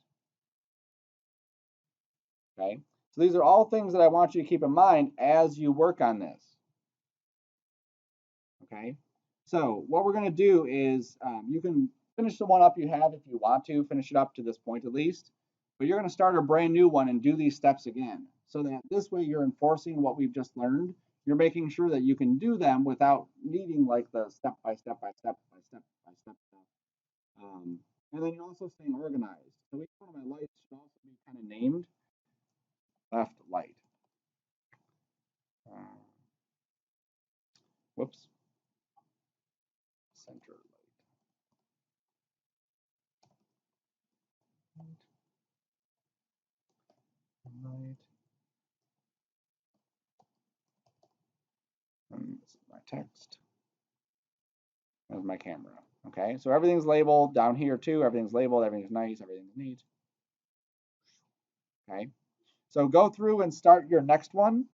Okay. So these are all things that I want you to keep in mind as you work on this. Okay. So what we're going to do is you can finish the one up you have if you want to, finish it up to this point at least. But you're going to start a brand new one and do these steps again. So that this way you're enforcing what we've just learned. You're making sure that you can do them without needing like the step by step by step by step by step stuff. And then you're also staying organized. So each one of my lights should also be kind of named left light. Whoops. Center light. And this is my text. There's my camera. Okay, so everything's labeled down here too. Everything's labeled. Everything's nice. Everything's neat. Okay, so go through and start your next one.